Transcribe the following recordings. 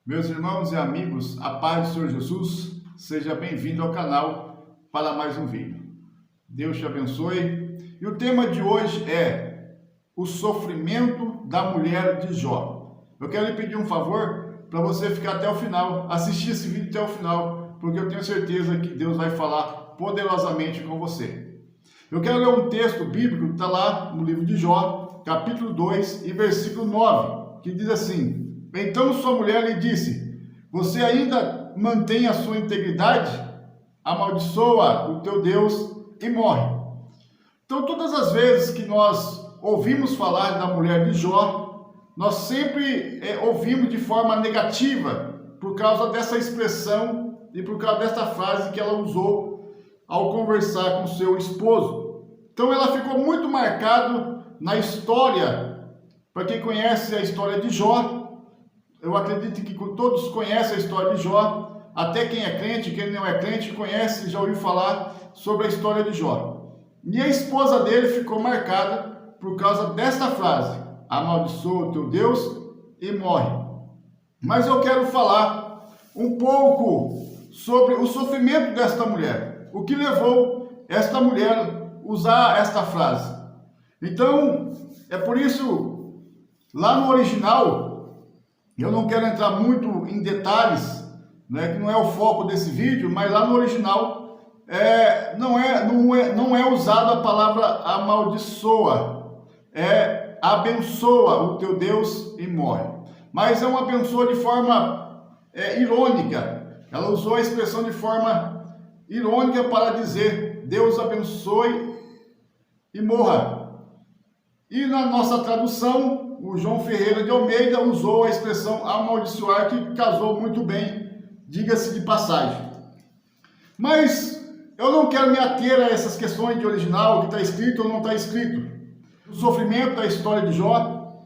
Meus irmãos e amigos, a paz do Senhor Jesus, seja bem-vindo ao canal para mais um vídeo. Deus te abençoe. E o tema de hoje é o sofrimento da mulher de Jó. Eu quero lhe pedir um favor para você ficar até o final, assistir esse vídeo até o final, porque eu tenho certeza que Deus vai falar poderosamente com você. Eu quero ler um texto bíblico que está lá no livro de Jó, capítulo 2 e versículo 9, que diz assim: Então sua mulher lhe disse: Você ainda mantém a sua integridade? Amaldiçoa o teu Deus e morre. Então, todas as vezes que nós ouvimos falar da mulher de Jó, nós sempre ouvimos de forma negativa, por causa dessa expressão e por causa dessa frase que ela usou ao conversar com seu esposo. Então, ela ficou muito marcada na história. Para quem conhece a história de Jó, eu acredito que todos conhecem a história de Jó, até quem é crente, quem não é crente, conhece, já ouviu falar sobre a história de Jó. E a esposa dele ficou marcada por causa desta frase: amaldiçoa o teu Deus e morre. Mas eu quero falar um pouco sobre o sofrimento desta mulher, o que levou esta mulher a usar esta frase. Então, é por isso, lá no original, eu não quero entrar muito em detalhes, né, que não é o foco desse vídeo, mas lá no original não é usada a palavra amaldiçoa, abençoa o teu Deus e morre. Mas é uma abençoa de forma irônica. Ela usou a expressão de forma irônica para dizer: Deus abençoe e morra. E na nossa tradução, o João Ferreira de Almeida usou a expressão amaldiçoar, que casou muito bem, diga-se de passagem. Mas eu não quero me ater a essas questões de original, o que está escrito ou não está escrito. O sofrimento da história de Jó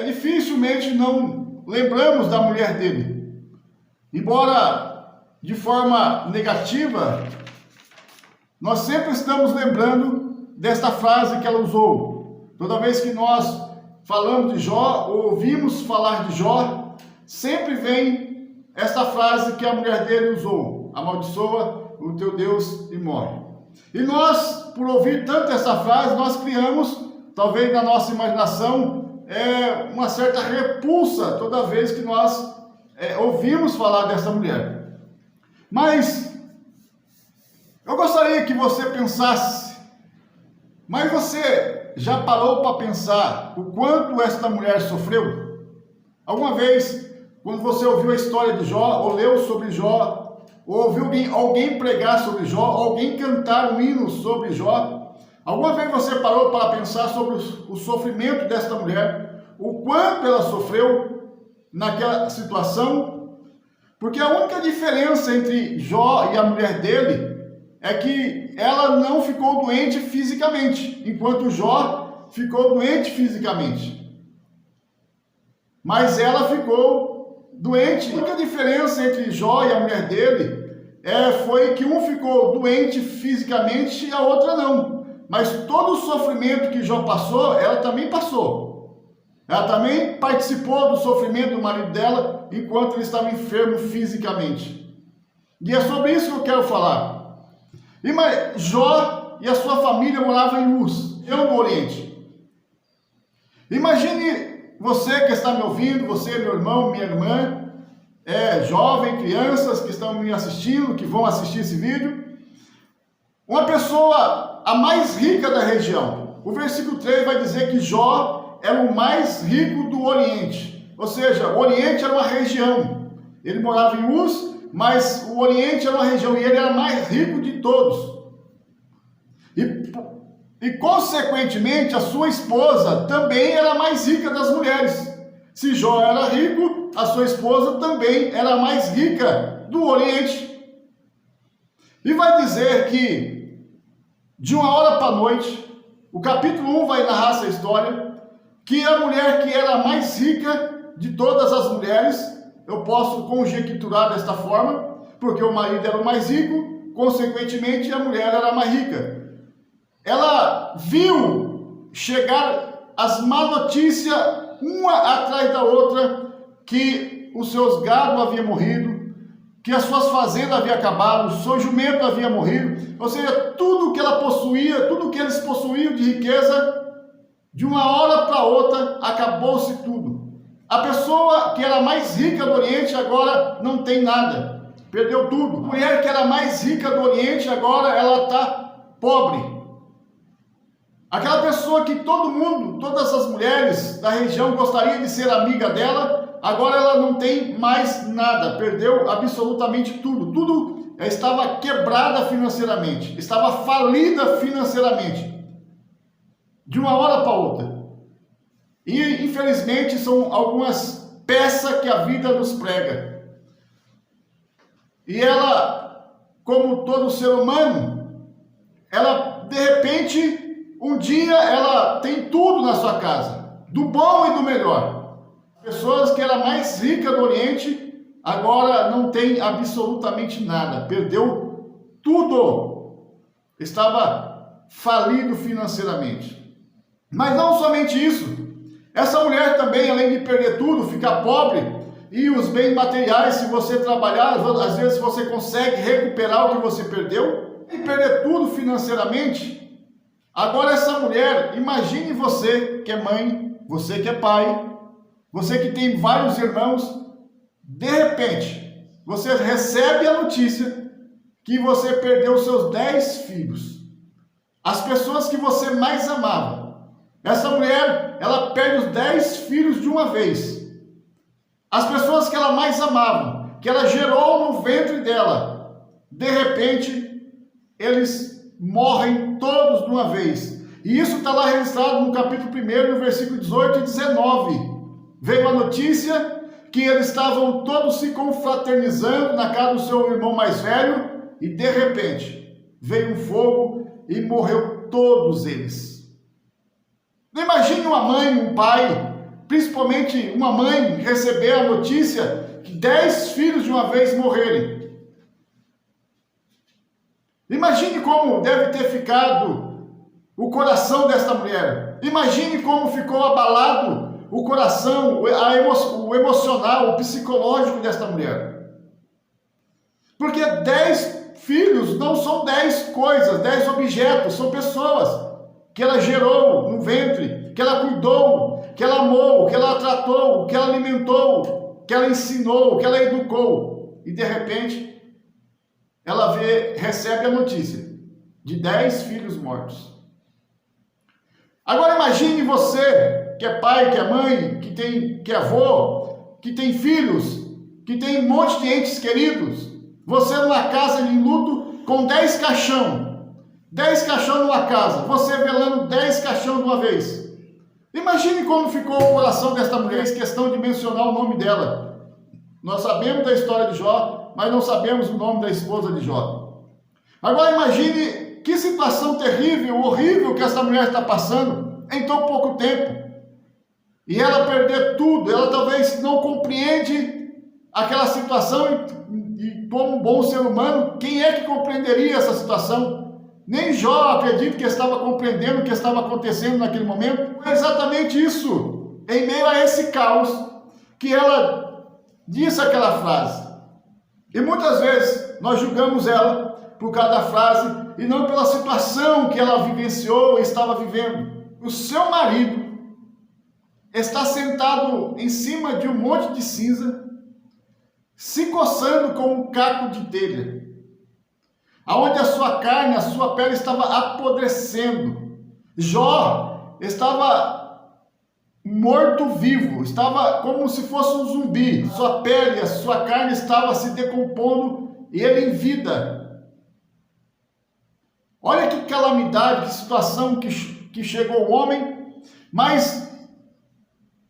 dificilmente não lembramos da mulher dele. Embora de forma negativa, nós sempre estamos lembrando desta frase que ela usou. Toda vez que nós falamos de Jó, ou ouvimos falar de Jó, sempre vem essa frase que a mulher dele usou: amaldiçoa o teu Deus e morre. E nós, por ouvir tanto essa frase, nós criamos, talvez na nossa imaginação, uma certa repulsa toda vez que nós ouvimos falar dessa mulher. Mas eu gostaria que você pensasse: mas você já parou para pensar o quanto esta mulher sofreu? Alguma vez, quando você ouviu a história de Jó, ou leu sobre Jó, ou ouviu alguém pregar sobre Jó, alguém cantar um hino sobre Jó, alguma vez você parou para pensar sobre o sofrimento desta mulher, o quanto ela sofreu naquela situação? Porque a única diferença entre Jó e a mulher dele é que ela não ficou doente fisicamente, enquanto Jó ficou doente fisicamente. Mas ela ficou doente. A única diferença entre Jó e a mulher dele foi que um ficou doente fisicamente e a outra não. Mas todo o sofrimento que Jó passou, ela também passou. Ela também participou do sofrimento do marido dela enquanto ele estava enfermo fisicamente. E é sobre isso que eu quero falar. Jó e a sua família moravam em Uz, no Oriente. Imagine você que está me ouvindo, você, meu irmão, minha irmã, jovem, crianças que estão me assistindo, que vão assistir esse vídeo. Uma pessoa, a mais rica da região. O versículo 3 vai dizer que Jó era o mais rico do Oriente. Ou seja, o Oriente era uma região. Ele morava em Uz, mas o Oriente era uma região e ele era mais rico de todos. E consequentemente, a sua esposa também era a mais rica das mulheres. Se Jó era rico, a sua esposa também era a mais rica do Oriente. E vai dizer que, de uma hora para a noite, o capítulo 1 vai narrar essa história, que a mulher que era a mais rica de todas as mulheres, eu posso conjecturar desta forma, porque o marido era o mais rico, consequentemente a mulher era a mais rica. Ela viu chegar as más notícias, uma atrás da outra, que os seus gados haviam morrido, que as suas fazendas haviam acabado, o seu jumento havia morrido, ou seja, tudo que ela possuía, tudo que eles possuíam de riqueza, de uma hora para outra, acabou-se tudo. A pessoa que era mais rica do Oriente agora não tem nada, perdeu tudo. A mulher que era mais rica do Oriente agora ela está pobre. Aquela pessoa que todo mundo, todas as mulheres da região gostariam de ser amiga dela, agora ela não tem mais nada, perdeu absolutamente tudo. Tudo estava quebrada financeiramente, estava falida financeiramente, de uma hora para outra. E infelizmente são algumas peças que a vida nos prega. E ela, como todo ser humano, ela de repente, um dia ela tem tudo na sua casa, do bom e do melhor. Pessoas que eram mais ricas do Oriente, agora não tem absolutamente nada, perdeu tudo, estava falido financeiramente. Mas não somente isso, essa mulher também, além de perder tudo, fica pobre, e os bens materiais, se você trabalhar, às vezes você consegue recuperar o que você perdeu, e perder tudo financeiramente. Agora essa mulher, imagine você que é mãe, você que é pai, você que tem vários irmãos, de repente, você recebe a notícia que você perdeu seus 10 filhos. As pessoas que você mais amava. Essa mulher, ela perde os 10 filhos de uma vez. As pessoas que ela mais amava, que ela gerou no ventre dela, de repente, eles morrem todos de uma vez. E isso está lá registrado no capítulo 1, no versículo 18 e 19. Veio a notícia que eles estavam todos se confraternizando na casa do seu irmão mais velho, e de repente veio um fogo e morreu todos eles. Imagine uma mãe, um pai, principalmente uma mãe, receber a notícia que 10 filhos de uma vez morrerem. Imagine como deve ter ficado o coração desta mulher. Imagine como ficou abalado o coração, o emocional, o psicológico desta mulher. Porque 10 filhos não são 10 coisas, 10 objetos, são pessoas que ela gerou no ventre, que ela cuidou, que ela amou, que ela tratou, que ela alimentou, que ela ensinou, que ela educou. E de repente, ela recebe a notícia de 10 filhos mortos. Agora imagine você, que é pai, que é mãe, que é avô, que tem filhos, que tem um monte de entes queridos. Você numa casa em luto com 10 caixão. 10 caixão numa casa, você velando 10 caixão de uma vez. Imagine como ficou o coração desta mulher, em questão de mencionar o nome dela. Nós sabemos da história de Jó, mas não sabemos o nome da esposa de Jó. Agora imagine que situação terrível, horrível que essa mulher está passando em tão pouco tempo. E ela perder tudo, ela talvez não compreende aquela situação, e como um bom ser humano, quem é que compreenderia essa situação? Nem Jó, acredito, que estava compreendendo o que estava acontecendo naquele momento. É exatamente isso, em meio a esse caos, que ela disse aquela frase. E muitas vezes nós julgamos ela por causa da frase e não pela situação que ela vivenciou e estava vivendo. O seu marido está sentado em cima de um monte de cinza, se coçando com um caco de telha, aonde a sua carne, a sua pele estava apodrecendo. Jó estava morto-vivo, estava como se fosse um zumbi. Sua pele, a sua carne estava se decompondo e ele em vida. Olha que calamidade, que situação que chegou o homem. Mas,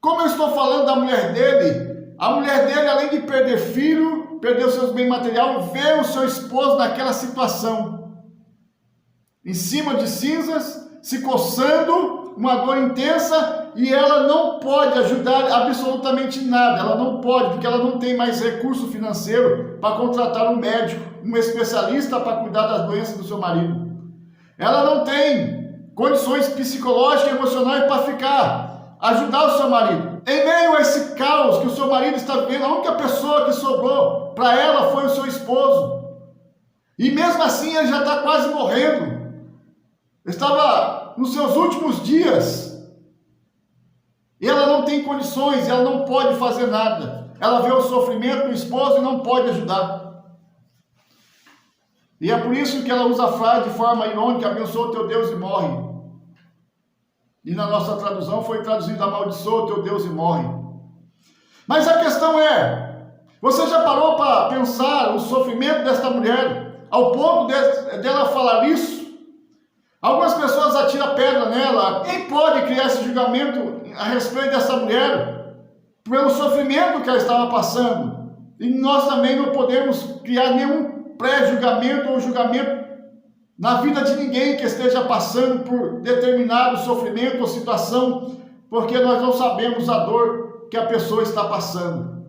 como eu estou falando da mulher dele, a mulher dele, além de perder filho, perdeu seus bens materiais, vê o seu esposo naquela situação, em cima de cinzas, se coçando, uma dor intensa, e ela não pode ajudar absolutamente nada. Ela não pode, porque ela não tem mais recurso financeiro para contratar um médico, um especialista para cuidar das doenças do seu marido. Ela não tem condições psicológicas e emocionais para ajudar o seu marido. Em meio a esse caos que o seu seu marido está vivendo, a única pessoa que sobrou para ela foi o seu esposo. E mesmo assim ele já está quase morrendo. Estava nos seus últimos dias. E ela não tem condições, ela não pode fazer nada. Ela vê o sofrimento do esposo e não pode ajudar. E é por isso que ela usa a frase de forma irônica: abençoa o teu Deus e morre. E na nossa tradução foi traduzido: amaldiçoa o teu Deus e morre. Mas a questão é, você já parou para pensar o sofrimento desta mulher, ao ponto dela falar isso? Algumas pessoas atiram pedra nela. Quem pode criar esse julgamento a respeito dessa mulher pelo sofrimento que ela estava passando? E nós também não podemos criar nenhum pré-julgamento ou julgamento na vida de ninguém que esteja passando por determinado sofrimento ou situação, porque nós não sabemos a dor que a pessoa está passando.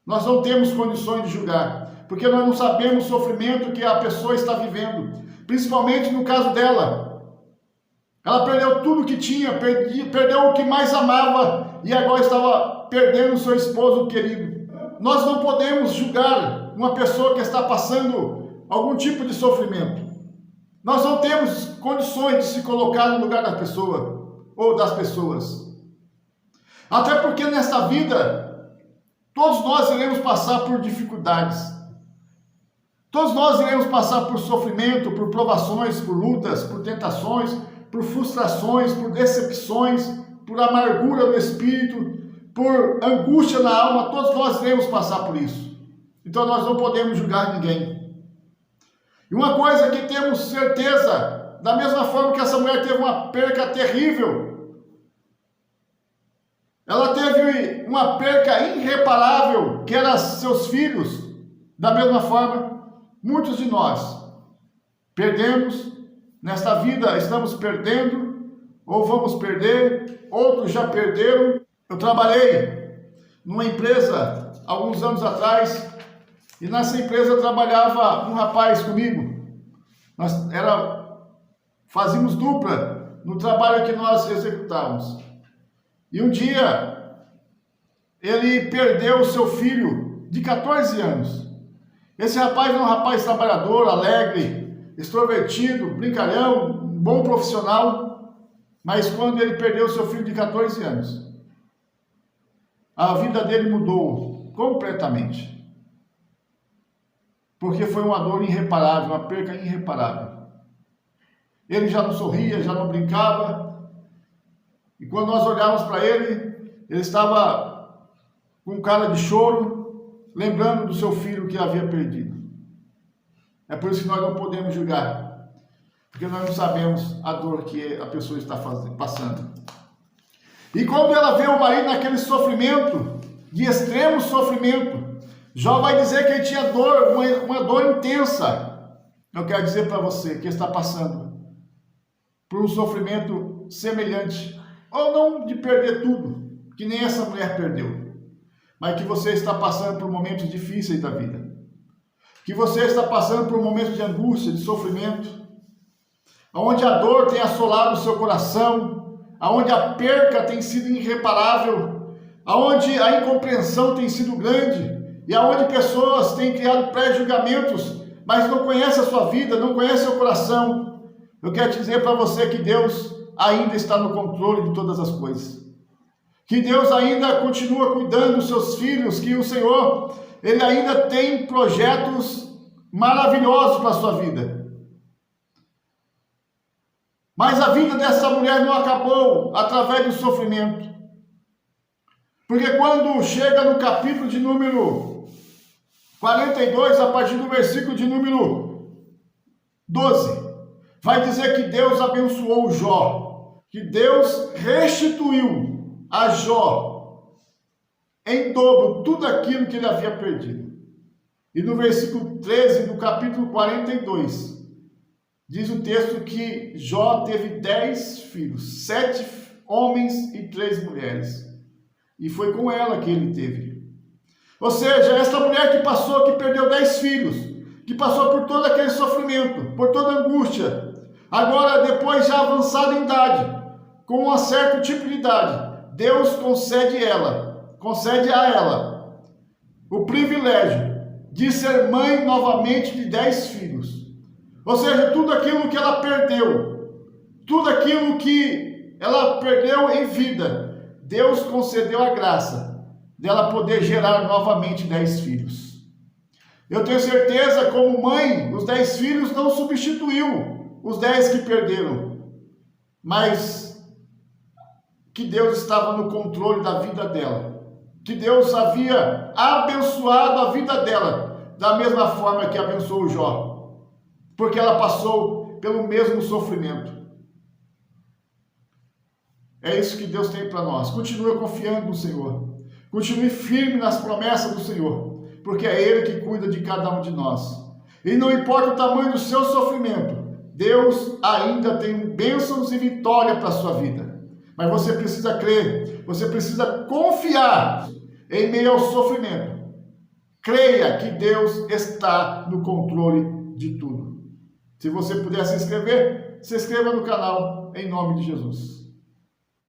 Nós não temos condições de julgar, porque nós não sabemos o sofrimento que a pessoa está vivendo, principalmente no caso dela. Ela perdeu tudo que tinha, perdeu o que mais amava e agora estava perdendo o seu esposo querido. Nós não podemos julgar uma pessoa que está passando algum tipo de sofrimento. Nós não temos condições de se colocar no lugar da pessoa ou das pessoas. Até porque nesta vida, todos nós iremos passar por dificuldades. Todos nós iremos passar por sofrimento, por provações, por lutas, por tentações, por frustrações, por decepções, por amargura no espírito, por angústia na alma. Todos nós iremos passar por isso. Então nós não podemos julgar ninguém. E uma coisa que temos certeza, da mesma forma que essa mulher teve uma perca terrível, ela teve uma perca irreparável, que eram seus filhos. Da mesma forma, muitos de nós perdemos nesta vida, estamos perdendo, ou vamos perder, outros já perderam. Eu trabalhei numa empresa alguns anos atrás, e nessa empresa trabalhava um rapaz comigo. Nós fazíamos dupla no trabalho que nós executávamos. E um dia, ele perdeu o seu filho de 14 anos. Esse rapaz é um rapaz trabalhador, alegre, extrovertido, brincalhão, um bom profissional. Mas quando ele perdeu o seu filho de 14 anos, a vida dele mudou completamente. Porque foi uma dor irreparável, uma perca irreparável. Ele já não sorria, já não brincava. E quando nós olhávamos para ele, ele estava com cara de choro, lembrando do seu filho que havia perdido. É por isso que nós não podemos julgar, porque nós não sabemos a dor que a pessoa está passando. E quando ela vê o marido naquele sofrimento, de extremo sofrimento, Jó vai dizer que ele tinha dor, uma dor intensa. Eu quero dizer para você que está passando por um sofrimento semelhante, ou não de perder tudo, que nem essa mulher perdeu, mas que você está passando por momentos difíceis da vida, que você está passando por momentos de angústia, de sofrimento, onde a dor tem assolado o seu coração, onde a perca tem sido irreparável, onde a incompreensão tem sido grande, e aonde pessoas têm criado pré-julgamentos, mas não conhecem a sua vida, não conhecem o coração. Eu quero te dizer para você que Deus ainda está no controle de todas as coisas. Que Deus ainda continua cuidando dos seus filhos, que o Senhor, Ele ainda tem projetos maravilhosos para a sua vida. Mas a vida dessa mulher não acabou através do sofrimento. Porque quando chega no capítulo de número 42, a partir do versículo de número 12, vai dizer que Deus abençoou Jó, que Deus restituiu a Jó em dobro tudo aquilo que ele havia perdido. E no versículo 13 do capítulo 42, diz o texto que Jó teve 10 filhos, 7 homens e 3 mulheres. E foi com ela que ele teve. Ou seja, esta mulher que perdeu 10 filhos, que passou por todo aquele sofrimento, por toda angústia, agora depois já avançada em idade, com um certo tipo de idade, Deus concede ela concede a ela o privilégio de ser mãe novamente de 10 filhos. Ou seja, tudo aquilo que ela perdeu, tudo aquilo que ela perdeu em vida, Deus concedeu a graça dela poder gerar novamente 10 filhos. Eu tenho certeza, como mãe, os 10 filhos não substituiu os 10 que perderam, mas que Deus estava no controle da vida dela, que Deus havia abençoado a vida dela, da mesma forma que abençoou Jó, porque ela passou pelo mesmo sofrimento. É isso que Deus tem para nós. Continue confiando no Senhor, continue firme nas promessas do Senhor, porque é Ele que cuida de cada um de nós. E não importa o tamanho do seu sofrimento, Deus ainda tem bênçãos e vitória para a sua vida. Mas você precisa crer, você precisa confiar em meio ao sofrimento. Creia que Deus está no controle de tudo. Se você puder se inscreva no canal, em nome de Jesus.